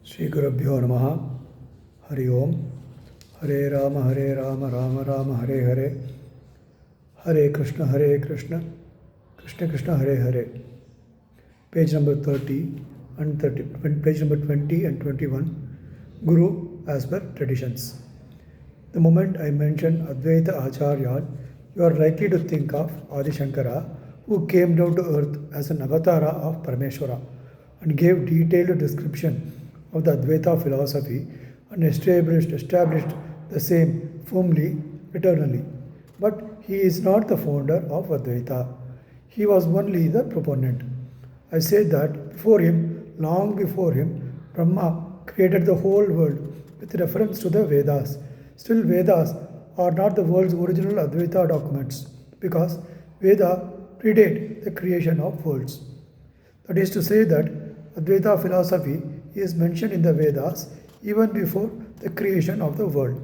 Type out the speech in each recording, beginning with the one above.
Sri Namaha. Hari Om. Hare Rama, Rama Rama, Hare Hare. Hare Krishna, Krishna Krishna, Hare Hare. Page number 30 and 30, page number 20 and 21. Guru as per traditions. The moment I mention Advaita Acharya, you are likely to think of Adi Shankara, who came down to earth as an avatara of Parameshwara and gave detailed description of the Advaita philosophy and established the same firmly, eternally. But he is not the founder of Advaita. He was only the proponent. I said that before him, long before him, Brahma created the whole world with reference to the Vedas. Still, Vedas are not the world's original Advaita documents because Veda predate the creation of worlds. That is to say that Advaita philosophy is mentioned in the Vedas even before the creation of the world.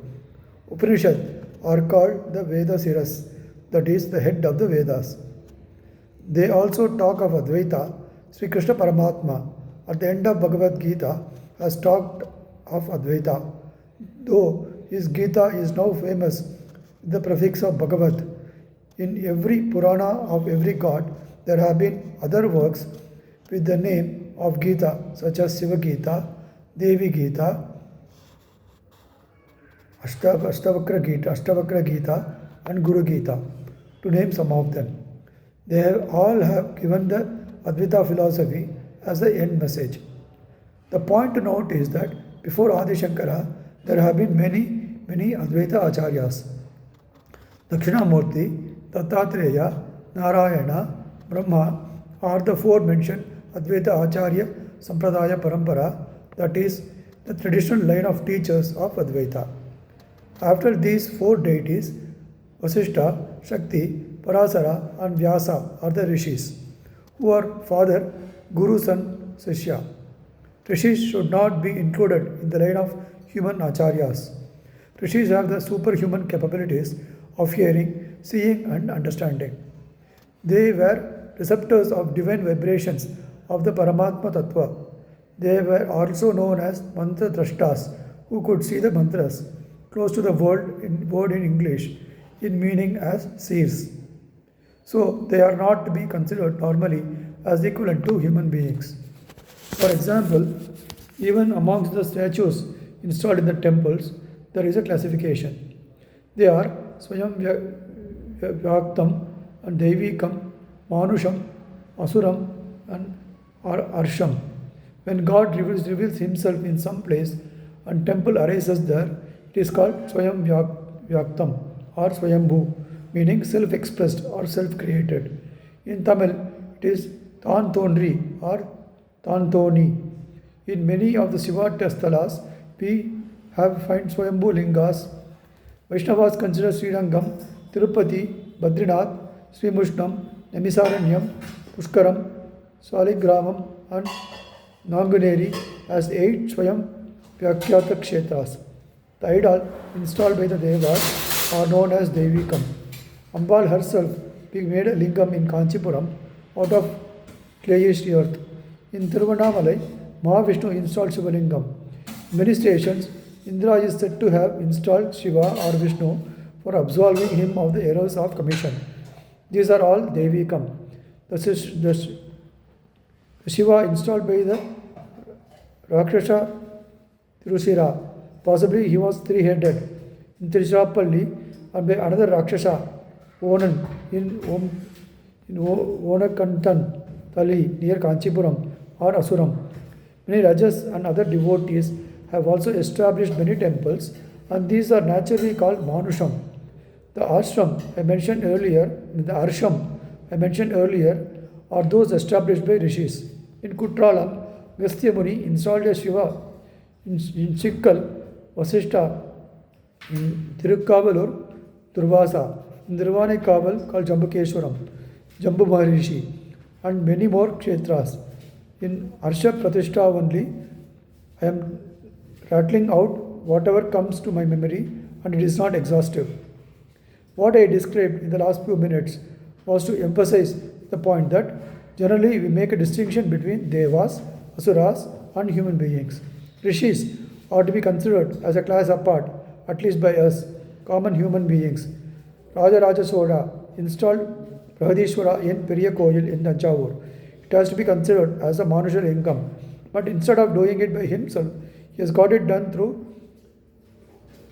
Upanishads are called the Veda Siras, that is, the head of the Vedas. They also talk of Advaita. Sri Krishna Paramatma at the end of Bhagavad Gita has talked of Advaita, though his Gita is now famous with the prefix of Bhagavat. In every Purana of every god, there have been other works with the name of Gita, such as Shiva Gita, Devi Gita, Ashtavakra Gita, and Guru Gita, to name some of them. They all have given the Advaita philosophy as the end message. The point to note is that before Adi Shankara, there have been many Advaita Acharyas. Dakshinamurti, Dattatreya, Narayana, Brahma are the four mentioned Advaita Acharya Sampradaya Parampara, that is, the traditional line of teachers of Advaita. After these four deities, Vasishta, Shakti, Parasara, and Vyasa are the rishis, who are father, guru, son, sishya. Rishis should not be included in the line of human acharyas. Rishis have the superhuman capabilities of hearing, seeing, and understanding. They were receptors of divine vibrations of the Paramatma Tattva. They were also known as mantra drashtas, who could see the mantras, close to the word in English, in meaning as seers. So they are not to be considered normally as equivalent to human beings. For example, even amongst the statues installed in the temples, there is a classification. They are Swayam Vyaktam and Deivikam, Manusham, Asuram, and Arsham. When God reveals himself in some place and temple arises there, it is called Swayam Vyaktam or Swayambhu, meaning self-expressed or self-created. In Tamil, it is Tan Thonri or Tantoni. In many of the Shiva Testhalas, we find Swayambhu Lingas. Vaishnavas consider Srirangam, Tirupati, Badrinath, Sri Mushnam, Namisaranyam, Pushkaram, Saligramam, and Nanguneri as 8 Swayam Vyakyata Kshetras. The idol installed by the Devas are known as Devikam. Ambal herself made a lingam in Kanchipuram out of clayish earth. In Tiruvannamalai, Mahavishnu installed Shivalingam. In many stations, Indra is said to have installed Shiva or Vishnu for absolving him of the errors of commission. These are all Devikam. The Shiva installed by the Rakshasa Tirusira. Possibly he was three-headed. In Tiruchirappalli, and by another Rakshasa, Onan, in Onakantan Tali near Kanchipuram or Asuram. Many Rajas and other devotees have also established many temples, and these are naturally called Manusham. The Arsham I mentioned earlier are those established by rishis. In Kutralam, Gastya Muni installed a Shiva. In Chikkal, Vasishta. In Tirukkavalur, Durvasa. In Nirvanikaval, called Jambukeshwaram, Jambu Maharishi, and many more kshetras. In Arsha Pratishtha only, I am rattling out whatever comes to my memory, and it is not exhaustive. What I described in the last few minutes was to emphasize the point that generally we make a distinction between Devas, Asuras, and human beings. Rishis are to be considered as a class apart, at least by us, common human beings. Rajaraja Soda installed Brahadishwara in Periyakoyil in Tanjavur. It has to be considered as a monetary income, but instead of doing it by himself, he has got it done through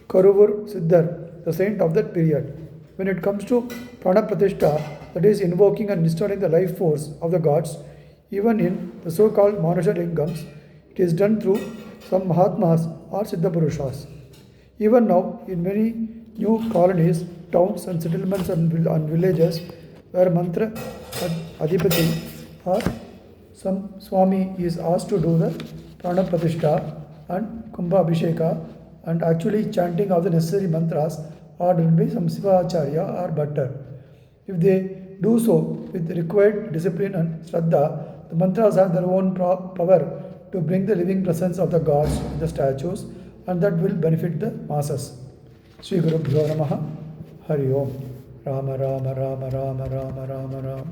Karuvur Siddhar, the saint of that period. When it comes to Prana Pratishtha, that is invoking and restoring the life force of the gods, even in the so-called monastic incomes, it is done through some Mahatmas or Siddha Purushas. Even now, in many new colonies, towns and settlements and villages, where Mantra Adhipati or some Swami is asked to do the Prana Pratishtha and Kumbha Abhisheka and actually chanting of the necessary mantras, or will be some Siva Acharya or Bhattar. If they do so with the required discipline and Shraddha, the mantras have their own power to bring the living presence of the gods in the statues, and that will benefit the masses. Sri Guru Bhyo Namaha Hari Om. Rama Rama Rama Rama Rama Rama Rama.